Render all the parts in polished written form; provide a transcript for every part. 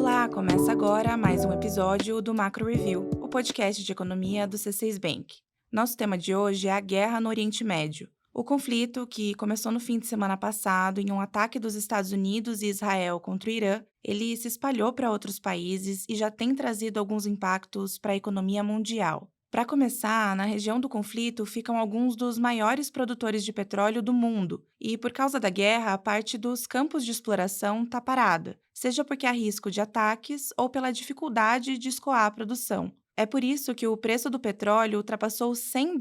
Olá, começa agora mais um episódio do Macro Review, o podcast de economia do C6 Bank. Nosso tema de hoje é a guerra no Oriente Médio. O conflito, que começou no fim de semana passado em um ataque dos Estados Unidos e Israel contra o Irã, ele se espalhou para outros países e já tem trazido alguns impactos para a economia mundial. Para começar, na região do conflito ficam alguns dos maiores produtores de petróleo do mundo, e por causa da guerra, a parte dos campos de exploração está parada, seja porque há risco de ataques ou pela dificuldade de escoar a produção. É por isso que o preço do petróleo ultrapassou os US$ 100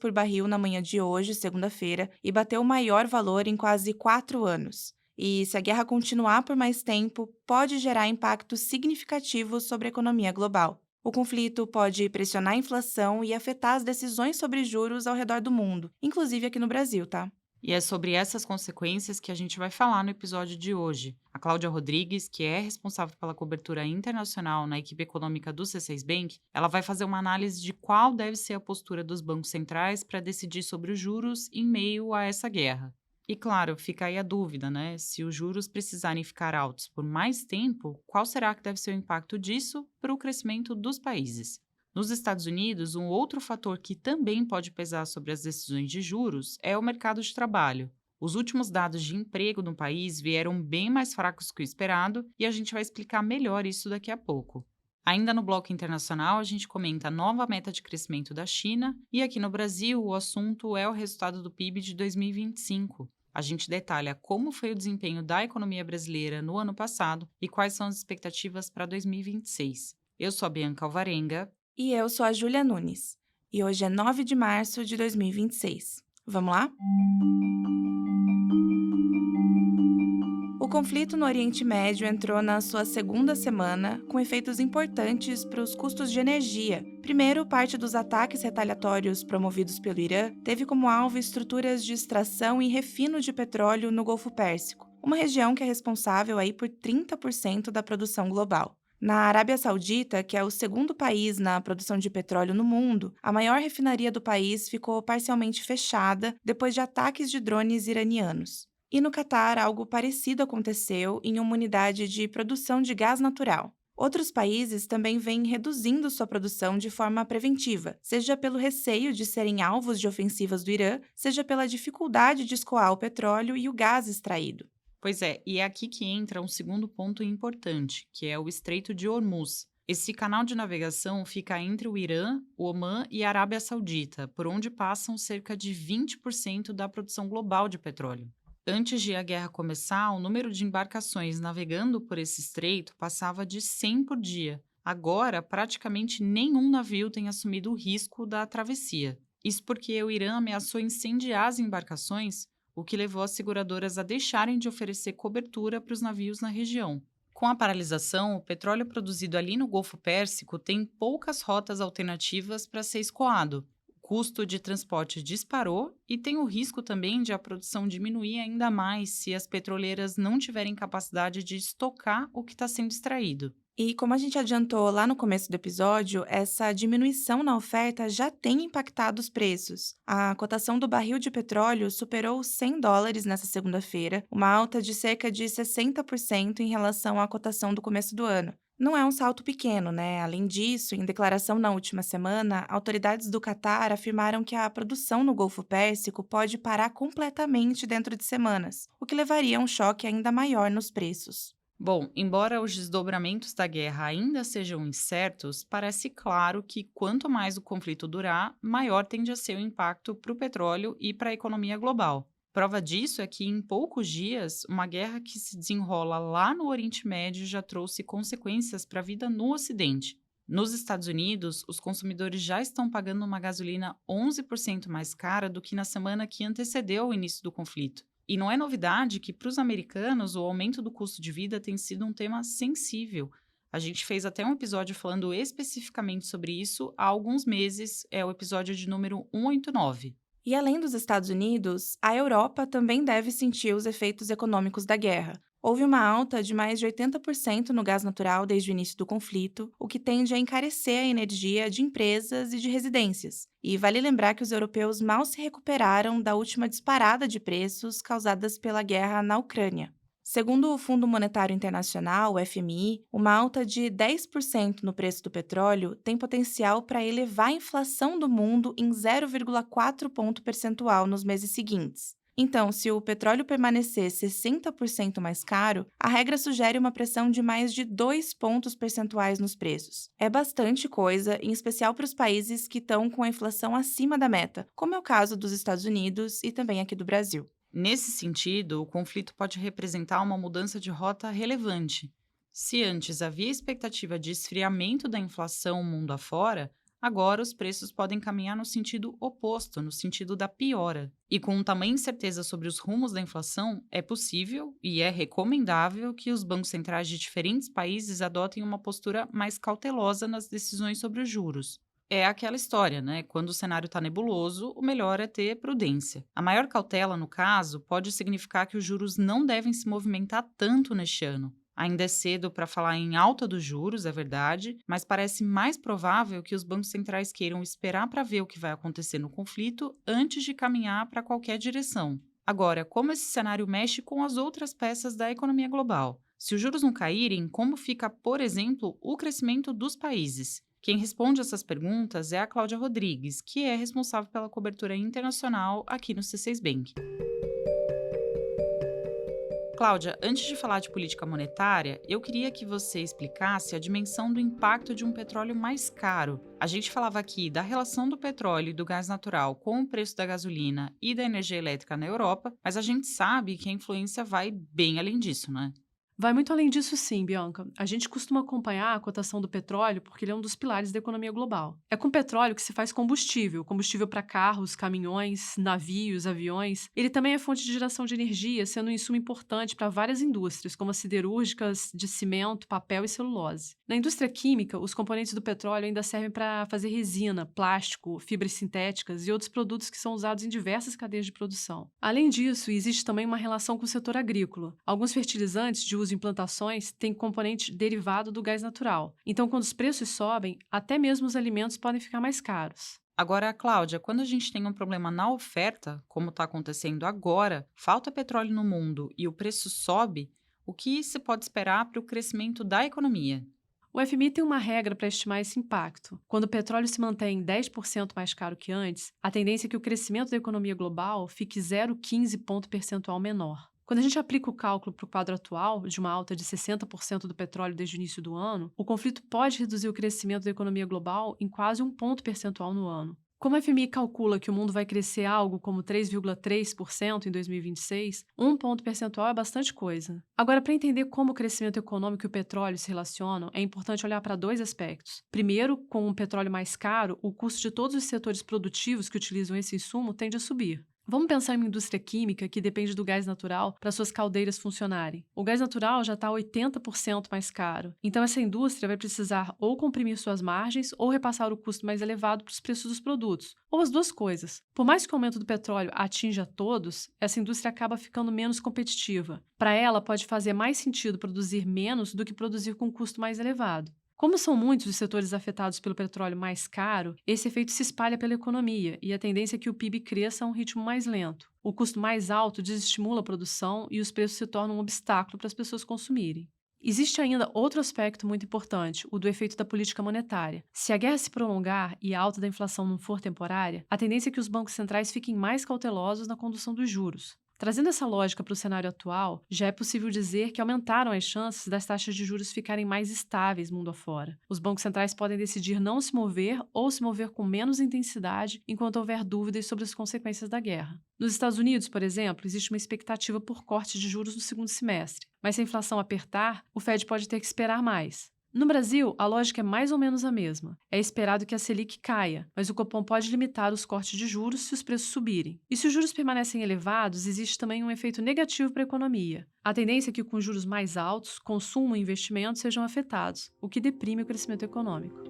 por barril na manhã de hoje, segunda-feira, e bateu o maior valor em quase 4 anos. E se a guerra continuar por mais tempo, pode gerar impactos significativos sobre a economia global. O conflito pode pressionar a inflação e afetar as decisões sobre juros ao redor do mundo, inclusive aqui no Brasil, tá? E é sobre essas consequências que a gente vai falar no episódio de hoje. A Cláudia Rodrigues, que é responsável pela cobertura internacional na equipe econômica do C6 Bank, ela vai fazer uma análise de qual deve ser a postura dos bancos centrais para decidir sobre os juros em meio a essa guerra. E claro, fica aí a dúvida, né? Se os juros precisarem ficar altos por mais tempo, qual será que deve ser o impacto disso para o crescimento dos países? Nos Estados Unidos, um outro fator que também pode pesar sobre as decisões de juros é o mercado de trabalho. Os últimos dados de emprego no país vieram bem mais fracos que o esperado e a gente vai explicar melhor isso daqui a pouco. Ainda no bloco internacional, a gente comenta a nova meta de crescimento da China e aqui no Brasil o assunto é o resultado do PIB de 2025. A gente detalha como foi o desempenho da economia brasileira no ano passado e quais são as expectativas para 2026. Eu sou a Bianca Alvarenga. E eu sou a Júlia Nunes. E hoje é 9 de março de 2026. Vamos lá? O conflito no Oriente Médio entrou na sua segunda semana, com efeitos importantes para os custos de energia. Primeiro, parte dos ataques retaliatórios promovidos pelo Irã teve como alvo estruturas de extração e refino de petróleo no Golfo Pérsico, uma região que é responsável aí por 30% da produção global. Na Arábia Saudita, que é o segundo país na produção de petróleo no mundo, a maior refinaria do país ficou parcialmente fechada depois de ataques de drones iranianos. E no Catar, algo parecido aconteceu em uma unidade de produção de gás natural. Outros países também vêm reduzindo sua produção de forma preventiva, seja pelo receio de serem alvos de ofensivas do Irã, seja pela dificuldade de escoar o petróleo e o gás extraído. Pois é, e é aqui que entra um segundo ponto importante, que é o Estreito de Hormuz. Esse canal de navegação fica entre o Irã, o Omã e a Arábia Saudita, por onde passam cerca de 20% da produção global de petróleo. Antes de a guerra começar, o número de embarcações navegando por esse estreito passava de 100 por dia. Agora, praticamente nenhum navio tem assumido o risco da travessia. Isso porque o Irã ameaçou incendiar as embarcações, o que levou as seguradoras a deixarem de oferecer cobertura para os navios na região. Com a paralisação, o petróleo produzido ali no Golfo Pérsico tem poucas rotas alternativas para ser escoado. O custo de transporte disparou e tem o risco também de a produção diminuir ainda mais se as petroleiras não tiverem capacidade de estocar o que está sendo extraído. E como a gente adiantou lá no começo do episódio, essa diminuição na oferta já tem impactado os preços. A cotação do barril de petróleo superou os US$ 100 nessa segunda-feira, uma alta de cerca de 60% em relação à cotação do começo do ano. Não é um salto pequeno, né? Além disso, em declaração na última semana, autoridades do Catar afirmaram que a produção no Golfo Pérsico pode parar completamente dentro de semanas, o que levaria a um choque ainda maior nos preços. Bom, embora os desdobramentos da guerra ainda sejam incertos, parece claro que quanto mais o conflito durar, maior tende a ser o impacto para o petróleo e para a economia global. Prova disso é que, em poucos dias, uma guerra que se desenrola lá no Oriente Médio já trouxe consequências para a vida no Ocidente. Nos Estados Unidos, os consumidores já estão pagando uma gasolina 11% mais cara do que na semana que antecedeu o início do conflito. E não é novidade que, para os americanos, o aumento do custo de vida tem sido um tema sensível. A gente fez até um episódio falando especificamente sobre isso há alguns meses, é o episódio de número 189. E além dos Estados Unidos, a Europa também deve sentir os efeitos econômicos da guerra. Houve uma alta de mais de 80% no gás natural desde o início do conflito, o que tende a encarecer a energia de empresas e de residências. E vale lembrar que os europeus mal se recuperaram da última disparada de preços causadas pela guerra na Ucrânia. Segundo o Fundo Monetário Internacional, o FMI, uma alta de 10% no preço do petróleo tem potencial para elevar a inflação do mundo em 0,4 ponto percentual nos meses seguintes. Então, se o petróleo permanecer 60% mais caro, a regra sugere uma pressão de mais de 2 pontos percentuais nos preços. É bastante coisa, em especial para os países que estão com a inflação acima da meta, como é o caso dos Estados Unidos e também aqui do Brasil. Nesse sentido, o conflito pode representar uma mudança de rota relevante. Se antes havia expectativa de esfriamento da inflação mundo afora, agora os preços podem caminhar no sentido oposto, no sentido da piora. E com tamanha incerteza sobre os rumos da inflação, é possível e é recomendável que os bancos centrais de diferentes países adotem uma postura mais cautelosa nas decisões sobre os juros. É aquela história, né? Quando o cenário está nebuloso, o melhor é ter prudência. A maior cautela, no caso, pode significar que os juros não devem se movimentar tanto neste ano. Ainda é cedo para falar em alta dos juros, é verdade, mas parece mais provável que os bancos centrais queiram esperar para ver o que vai acontecer no conflito antes de caminhar para qualquer direção. Agora, como esse cenário mexe com as outras peças da economia global? Se os juros não caírem, como fica, por exemplo, o crescimento dos países? Quem responde essas perguntas é a Cláudia Rodrigues, que é responsável pela cobertura internacional aqui no C6 Bank. Cláudia, antes de falar de política monetária, eu queria que você explicasse a dimensão do impacto de um petróleo mais caro. A gente falava aqui da relação do petróleo e do gás natural com o preço da gasolina e da energia elétrica na Europa, mas a gente sabe que a influência vai bem além disso, né? Vai muito além disso sim, Bianca. A gente costuma acompanhar a cotação do petróleo porque ele é um dos pilares da economia global. É com petróleo que se faz combustível, combustível para carros, caminhões, navios, aviões. Ele também é fonte de geração de energia, sendo um insumo importante para várias indústrias, como as siderúrgicas, de cimento, papel e celulose. Na indústria química, os componentes do petróleo ainda servem para fazer resina, plástico, fibras sintéticas e outros produtos que são usados em diversas cadeias de produção. Além disso, existe também uma relação com o setor agrícola. Alguns fertilizantes de uso em plantações têm componente derivado do gás natural. Então, quando os preços sobem, até mesmo os alimentos podem ficar mais caros. Agora, Cláudia, quando a gente tem um problema na oferta, como está acontecendo agora, falta petróleo no mundo e o preço sobe, o que se pode esperar para o crescimento da economia? O FMI tem uma regra para estimar esse impacto. Quando o petróleo se mantém 10% mais caro que antes, a tendência é que o crescimento da economia global fique 0,15 ponto percentual menor. Quando a gente aplica o cálculo para o quadro atual, de uma alta de 60% do petróleo desde o início do ano, o conflito pode reduzir o crescimento da economia global em quase um ponto percentual no ano. Como a FMI calcula que o mundo vai crescer algo como 3,3% em 2026, um ponto percentual é bastante coisa. Agora, para entender como o crescimento econômico e o petróleo se relacionam, é importante olhar para dois aspectos. Primeiro, com o petróleo mais caro, o custo de todos os setores produtivos que utilizam esse insumo tende a subir. Vamos pensar em uma indústria química que depende do gás natural para suas caldeiras funcionarem. O gás natural já está 80% mais caro, então essa indústria vai precisar ou comprimir suas margens ou repassar o custo mais elevado para os preços dos produtos, ou as duas coisas. Por mais que o aumento do petróleo atinja todos, essa indústria acaba ficando menos competitiva. Para ela, pode fazer mais sentido produzir menos do que produzir com um custo mais elevado. Como são muitos os setores afetados pelo petróleo mais caro, esse efeito se espalha pela economia e a tendência é que o PIB cresça a um ritmo mais lento. O custo mais alto desestimula a produção e os preços se tornam um obstáculo para as pessoas consumirem. Existe ainda outro aspecto muito importante, o do efeito da política monetária. Se a guerra se prolongar e a alta da inflação não for temporária, a tendência é que os bancos centrais fiquem mais cautelosos na condução dos juros. Trazendo essa lógica para o cenário atual, já é possível dizer que aumentaram as chances das taxas de juros ficarem mais estáveis mundo afora. Os bancos centrais podem decidir não se mover ou se mover com menos intensidade enquanto houver dúvidas sobre as consequências da guerra. Nos Estados Unidos, por exemplo, existe uma expectativa por corte de juros no segundo semestre, mas se a inflação apertar, o Fed pode ter que esperar mais. No Brasil, a lógica é mais ou menos a mesma. É esperado que a Selic caia, mas o Copom pode limitar os cortes de juros se os preços subirem. E se os juros permanecem elevados, existe também um efeito negativo para a economia. A tendência é que, com juros mais altos, consumo e investimento sejam afetados, o que deprime o crescimento econômico.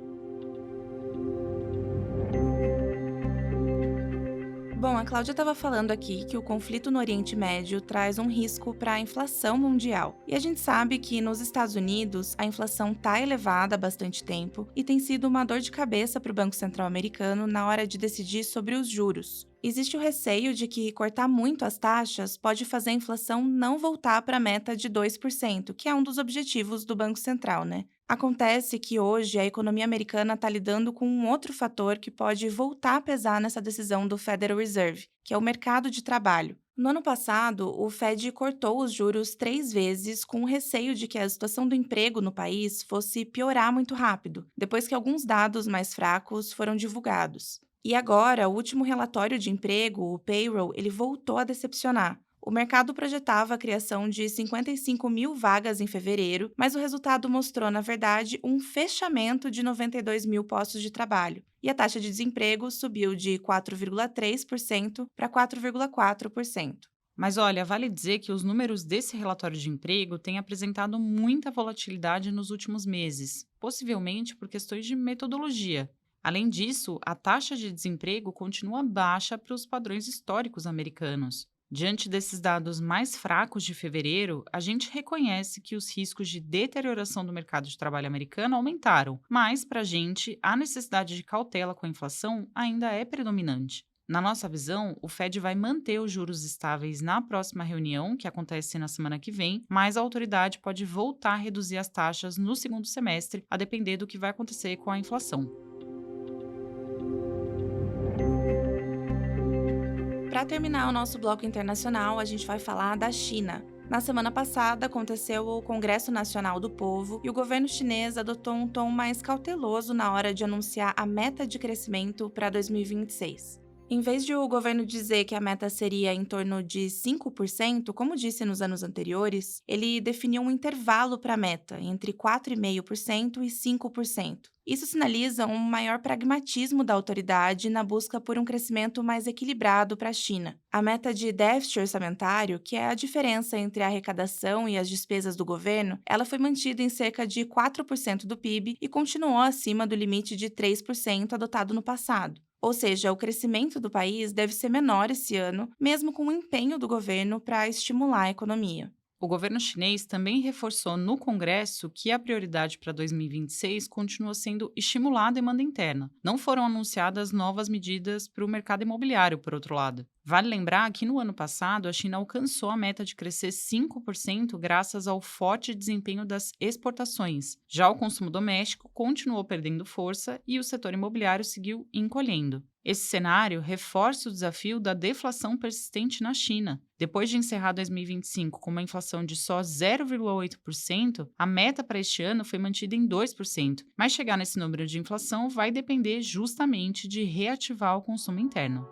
Bom, a Cláudia estava falando aqui que o conflito no Oriente Médio traz um risco para a inflação mundial. E a gente sabe que nos Estados Unidos a inflação está elevada há bastante tempo e tem sido uma dor de cabeça para o Banco Central americano na hora de decidir sobre os juros. Existe o receio de que cortar muito as taxas pode fazer a inflação não voltar para a meta de 2%, que é um dos objetivos do Banco Central, né? Acontece que hoje a economia americana está lidando com um outro fator que pode voltar a pesar nessa decisão do Federal Reserve, que é o mercado de trabalho. No ano passado, o Fed cortou os juros 3 vezes com o receio de que a situação do emprego no país fosse piorar muito rápido, depois que alguns dados mais fracos foram divulgados. E agora, o último relatório de emprego, o payroll, ele voltou a decepcionar. O mercado projetava a criação de 55 mil vagas em fevereiro, mas o resultado mostrou, na verdade, um fechamento de 92 mil postos de trabalho. E a taxa de desemprego subiu de 4,3% para 4,4%. Mas olha, vale dizer que os números desse relatório de emprego têm apresentado muita volatilidade nos últimos meses, possivelmente por questões de metodologia. Além disso, a taxa de desemprego continua baixa para os padrões históricos americanos. Diante desses dados mais fracos de fevereiro, a gente reconhece que os riscos de deterioração do mercado de trabalho americano aumentaram, mas, para a gente, a necessidade de cautela com a inflação ainda é predominante. Na nossa visão, o Fed vai manter os juros estáveis na próxima reunião, que acontece na semana que vem, mas a autoridade pode voltar a reduzir as taxas no segundo semestre, a depender do que vai acontecer com a inflação. Para terminar o nosso bloco internacional, a gente vai falar da China. Na semana passada, aconteceu o Congresso Nacional do Povo e o governo chinês adotou um tom mais cauteloso na hora de anunciar a meta de crescimento para 2026. Em vez de o governo dizer que a meta seria em torno de 5%, como disse nos anos anteriores, ele definiu um intervalo para a meta, entre 4,5% e 5%. Isso sinaliza um maior pragmatismo da autoridade na busca por um crescimento mais equilibrado para a China. A meta de déficit orçamentário, que é a diferença entre a arrecadação e as despesas do governo, ela foi mantida em cerca de 4% do PIB e continuou acima do limite de 3% adotado no passado. Ou seja, o crescimento do país deve ser menor esse ano, mesmo com o empenho do governo para estimular a economia. O governo chinês também reforçou no Congresso que a prioridade para 2026 continua sendo estimular a demanda interna. Não foram anunciadas novas medidas para o mercado imobiliário, por outro lado. Vale lembrar que no ano passado a China alcançou a meta de crescer 5% graças ao forte desempenho das exportações. Já o consumo doméstico continuou perdendo força e o setor imobiliário seguiu encolhendo. Esse cenário reforça o desafio da deflação persistente na China. Depois de encerrar 2025 com uma inflação de só 0,8%, a meta para este ano foi mantida em 2%, mas chegar nesse número de inflação vai depender justamente de reativar o consumo interno.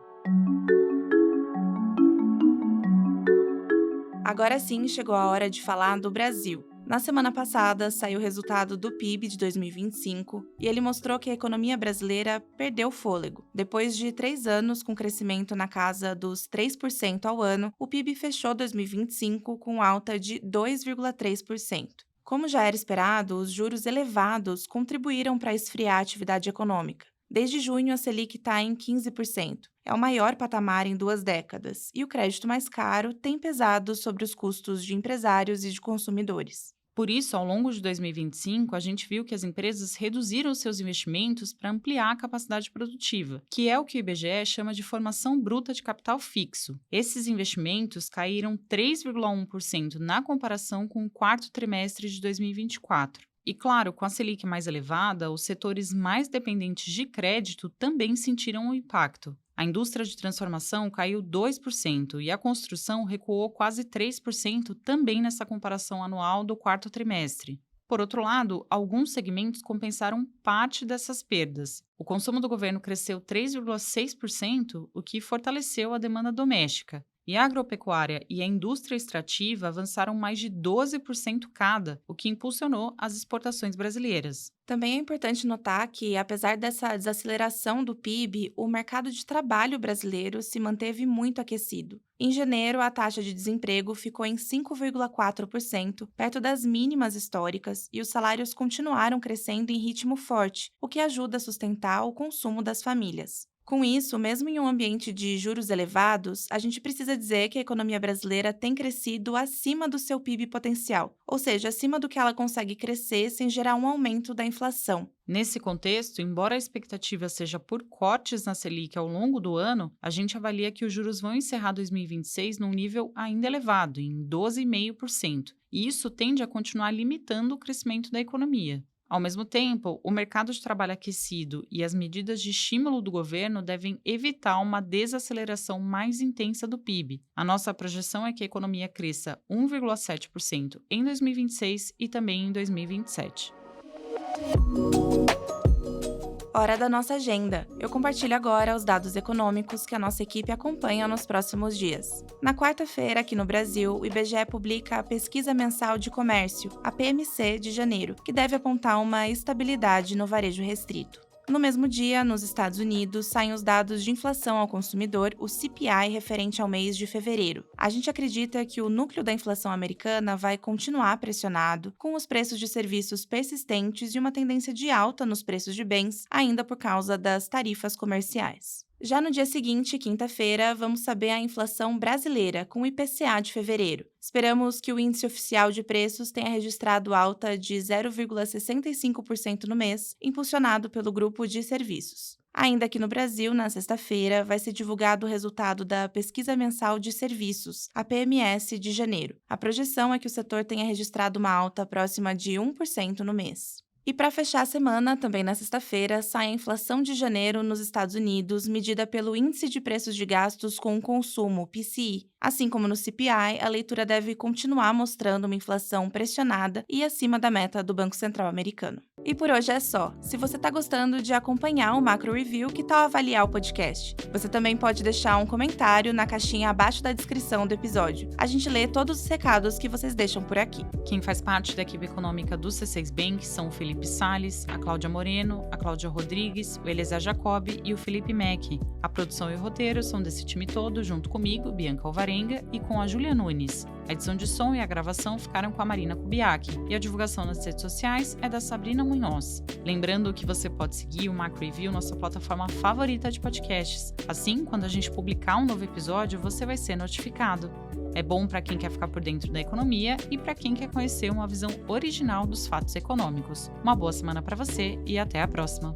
Agora sim, chegou a hora de falar do Brasil. Na semana passada, saiu o resultado do PIB de 2025 e ele mostrou que a economia brasileira perdeu fôlego. Depois de 3 anos com crescimento na casa dos 3% ao ano, o PIB fechou 2025 com alta de 2,3%. Como já era esperado, os juros elevados contribuíram para esfriar a atividade econômica. Desde junho, a Selic está em 15%. É o maior patamar em 2 décadas, e o crédito mais caro tem pesado sobre os custos de empresários e de consumidores. Por isso, ao longo de 2025, a gente viu que as empresas reduziram seus investimentos para ampliar a capacidade produtiva, que é o que o IBGE chama de formação bruta de capital fixo. Esses investimentos caíram 3,1% na comparação com o quarto trimestre de 2024. E claro, com a Selic mais elevada, os setores mais dependentes de crédito também sentiram o impacto. A indústria de transformação caiu 2% e a construção recuou quase 3% também nessa comparação anual do quarto trimestre. Por outro lado, alguns segmentos compensaram parte dessas perdas. O consumo do governo cresceu 3,6%, o que fortaleceu a demanda doméstica. E a agropecuária e a indústria extrativa avançaram mais de 12% cada, o que impulsionou as exportações brasileiras. Também é importante notar que, apesar dessa desaceleração do PIB, o mercado de trabalho brasileiro se manteve muito aquecido. Em janeiro, a taxa de desemprego ficou em 5,4%, perto das mínimas históricas, e os salários continuaram crescendo em ritmo forte, o que ajuda a sustentar o consumo das famílias. Com isso, mesmo em um ambiente de juros elevados, a gente precisa dizer que a economia brasileira tem crescido acima do seu PIB potencial, ou seja, acima do que ela consegue crescer sem gerar um aumento da inflação. Nesse contexto, embora a expectativa seja por cortes na Selic ao longo do ano, a gente avalia que os juros vão encerrar 2026 num nível ainda elevado, em 12,5%, e isso tende a continuar limitando o crescimento da economia. Ao mesmo tempo, o mercado de trabalho aquecido e as medidas de estímulo do governo devem evitar uma desaceleração mais intensa do PIB. A nossa projeção é que a economia cresça 1,7% em 2026 e também em 2027. Hora da nossa agenda. Eu compartilho agora os dados econômicos que a nossa equipe acompanha nos próximos dias. Na quarta-feira, aqui no Brasil, o IBGE publica a Pesquisa Mensal de Comércio, a PMC, de janeiro, que deve apontar uma estabilidade no varejo restrito. No mesmo dia, nos Estados Unidos, saem os dados de inflação ao consumidor, o CPI, referente ao mês de fevereiro. A gente acredita que o núcleo da inflação americana vai continuar pressionado, com os preços de serviços persistentes e uma tendência de alta nos preços de bens, ainda por causa das tarifas comerciais. Já no dia seguinte, quinta-feira, vamos saber a inflação brasileira, com o IPCA de fevereiro. Esperamos que o índice oficial de preços tenha registrado alta de 0,65% no mês, impulsionado pelo grupo de serviços. Ainda aqui no Brasil, na sexta-feira, vai ser divulgado o resultado da Pesquisa Mensal de Serviços, a PMS, de janeiro. A projeção é que o setor tenha registrado uma alta próxima de 1% no mês. E para fechar a semana, também na sexta-feira, sai a inflação de janeiro nos Estados Unidos, medida pelo Índice de Preços de Gastos com o Consumo, PCI. Assim como no CPI, a leitura deve continuar mostrando uma inflação pressionada e acima da meta do Banco Central americano. E por hoje é só. Se você está gostando de acompanhar o Macro Review, que tal avaliar o podcast? Você também pode deixar um comentário na caixinha abaixo da descrição do episódio. A gente lê todos os recados que vocês deixam por aqui. Quem faz parte da equipe econômica do C6 Bank são o Felipe Salles, a Cláudia Moreno, a Cláudia Rodrigues, o Eliezer Jacob e o Felipe Mack. A produção e o roteiro são desse time todo, junto comigo, Bianca Alvarenga, e com a Júlia Nunes. A edição de som e a gravação ficaram com a Marina Kubiak, e a divulgação nas redes sociais é da Sabrina Munhoz. Lembrando que você pode seguir o Macro Review na sua plataforma favorita de podcasts. Assim, quando a gente publicar um novo episódio, você vai ser notificado. É bom para quem quer ficar por dentro da economia e para quem quer conhecer uma visão original dos fatos econômicos. Uma boa semana para você e até a próxima!